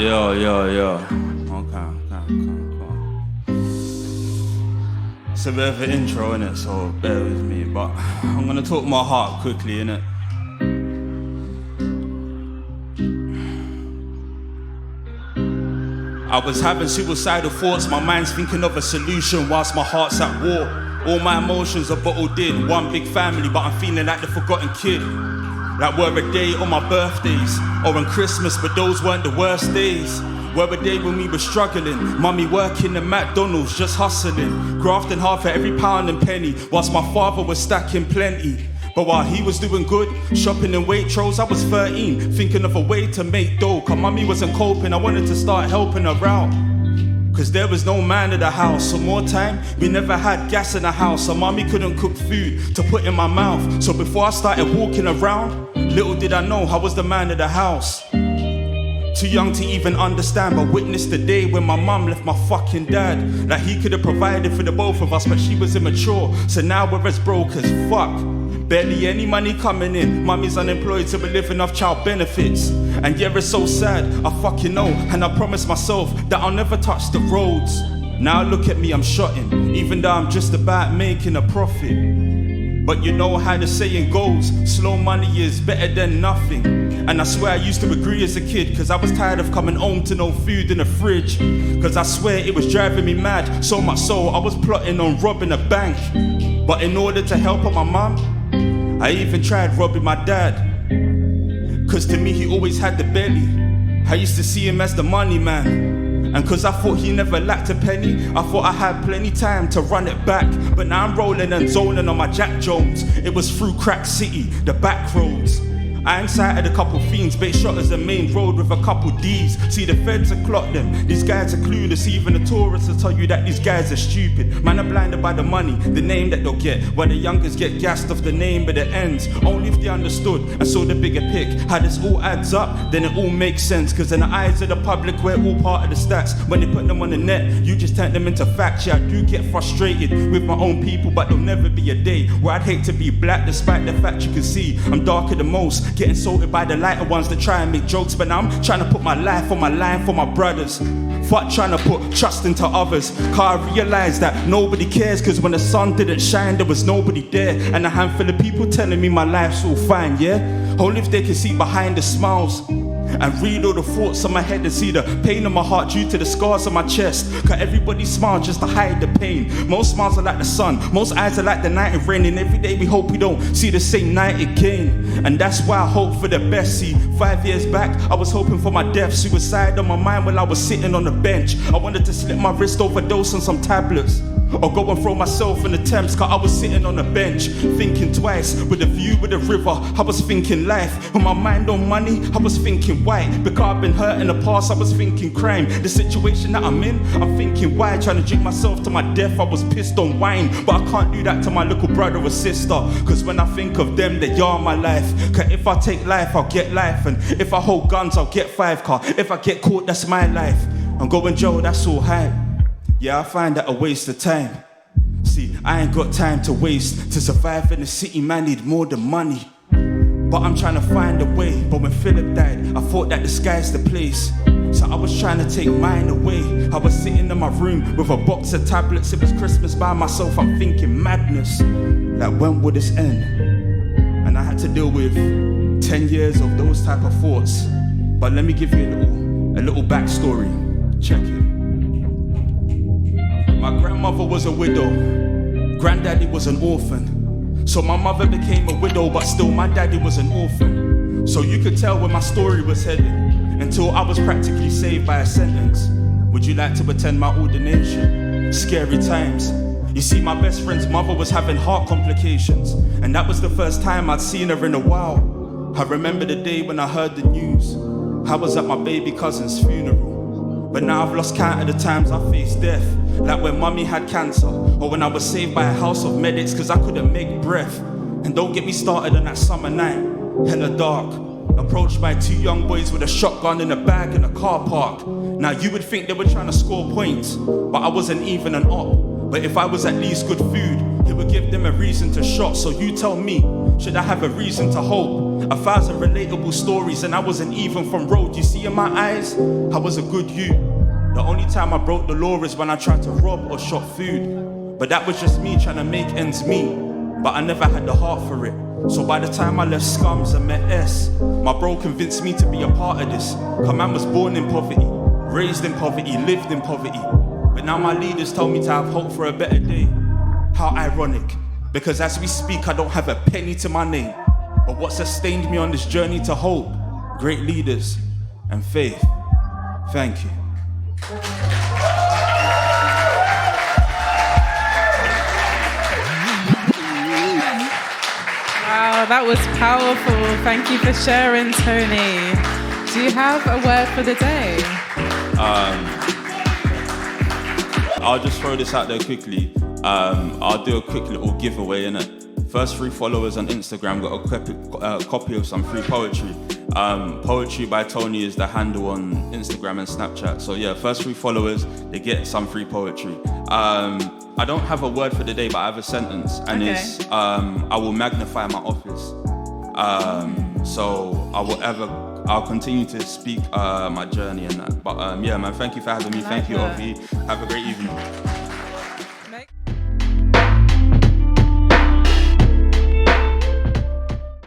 Yo. Okay. It's a bit of an intro, innit, so bear with me, but I'm gonna talk my heart quickly, innit. I was having suicidal thoughts, my mind's thinking of a solution whilst my heart's at war. All my emotions are bottled in, one big family, but I'm feeling like the forgotten kid. Like were a day on my birthdays, or on Christmas, but those weren't the worst days. Were a day when we were struggling, mummy working at McDonald's, just hustling, grafting hard for every pound and penny, whilst my father was stacking plenty. But while he was doing good, shopping in Waitrose, I was 13, thinking of a way to make dough. Cause mummy wasn't coping, I wanted to start helping her out. Cause there was no man in the house, so more time, we never had gas in the house, so mommy couldn't cook food to put in my mouth. So before I started walking around, little did I know I was the man of the house. Too young to even understand, but witnessed the day when my mum left my fucking dad. Like he could have provided for the both of us, but she was immature, so now we're as broke as fuck. Barely any money coming in, mummy's unemployed, so we're living off child benefits. And yeah, it's so sad, I fucking know, and I promised myself that I'll never touch the roads. Now look at me, I'm shotting, even though I'm just about making a profit. But you know how the saying goes, slow money is better than nothing. And I swear I used to agree as a kid, cause I was tired of coming home to no food in the fridge. Cause I swear it was driving me mad, so much so I was plotting on robbing a bank. But in order to help out my mum, I even tried robbing my dad. Cause to me he always had the belly, I used to see him as the money man. And cause I thought he never lacked a penny, I thought I had plenty time to run it back. But now I'm rolling and zoning on my Jack Jones. It was through Crack City, the back roads. I incited a couple fiends, bait shot as the main road with a couple D's. See the feds have clocked them, these guys are clueless. Even the tourists will tell you that these guys are stupid. Man are blinded by the money, the name that they'll get. While the youngers get gassed off the name but it ends. Only if they understood and saw the bigger pic. How this all adds up, then it all makes sense. Cause in the eyes of the public we're all part of the stats. When they put them on the net, you just turn them into facts. Yeah, I do get frustrated with my own people, but there'll never be a day where I'd hate to be black, despite the fact you can see I'm darker than most. Getting salted by the lighter ones that try and make jokes, but now I'm trying to put my life on my line for my brothers. Fuck trying to put trust into others. Cause I realised that nobody cares, cause when the sun didn't shine there was nobody there. And a handful of people telling me my life's all fine, yeah? Only if they can see behind the smiles and read all the thoughts on my head and see the pain in my heart due to the scars on my chest. Cause everybody smiles just to hide the pain. Most smiles are like the sun, most eyes are like the night and rain. And every day we hope we don't see the same night again. And that's why I hope for the best. See, 5 years back I was hoping for my death. Suicide on my mind while I was sitting on the bench. I wanted to slip my wrist, overdose on some tablets, or go and throw myself in the Thames. Cause I was sitting on the bench, thinking twice. With a view with the river, I was thinking life. With my mind on money, I was thinking white. Because I've been hurt in the past, I was thinking crime. The situation that I'm in, I'm thinking why. Trying to drink myself to my death, I was pissed on wine. But I can't do that to my little brother or sister. Cause when I think of them, they are my life. Cause if I take life, I'll get life. And if I hold guns, I'll get 5 car. If I get caught, that's my life. I'm going Joe, that's all hype. Yeah, I find that a waste of time. See, I ain't got time to waste. To survive in the city, man need more than money. But I'm trying to find a way. But when Philip died, I thought that the sky's the place. So I was trying to take mine away. I was sitting in my room with a box of tablets. It was Christmas by myself, I'm thinking madness. Like when would this end? And I had to deal with 10 years of those type of thoughts. But let me give you a little backstory. Check it. My grandmother was a widow, granddaddy was an orphan. So my mother became a widow, but still my daddy was an orphan. So you could tell where my story was heading, until I was practically saved by a sentence. Would you like to attend my ordination? Scary times. You see, my best friend's mother was having heart complications, and that was the first time I'd seen her in a while. I remember the day when I heard the news. I was at my baby cousin's funeral. But now I've lost count of the times I faced death. Like when mummy had cancer, or when I was saved by a house of medics cause I couldn't make breath. And don't get me started on that summer night, hella dark, approached by 2 young boys with a shotgun in a bag in a car park. Now you would think they were trying to score points, but I wasn't even an op. But if I was at least good food, it would give them a reason to shot. So you tell me, should I have a reason to hope? 1,000 relatable stories and I wasn't even from road. You see in my eyes, I was a good youth. The only time I broke the law is when I tried to rob or shop food. But that was just me trying to make ends meet. But I never had the heart for it. So by the time I left Scums and met S, my bro convinced me to be a part of this. Cause man was born in poverty, raised in poverty, lived in poverty. But now my leaders tell me to have hope for a better day. How ironic, because as we speak I don't have a penny to my name. But what sustained me on this journey to hope? Great leaders and faith. Thank you. Wow, that was powerful. Thank you for sharing, Tony. Do you have a word for the day? I'll just throw this out there quickly. I'll do a quick little giveaway, innit? First 3 followers on Instagram got a copy of some free poetry. Poetry by Tony is the handle on Instagram and Snapchat. So yeah, first 3 followers, they get some free poetry. I don't have a word for the day, but I have a sentence, and it's I will magnify my office. So I'll continue to speak my journey and that. But yeah, man, thank you for having me. Thank you, Ovi. Have a great evening.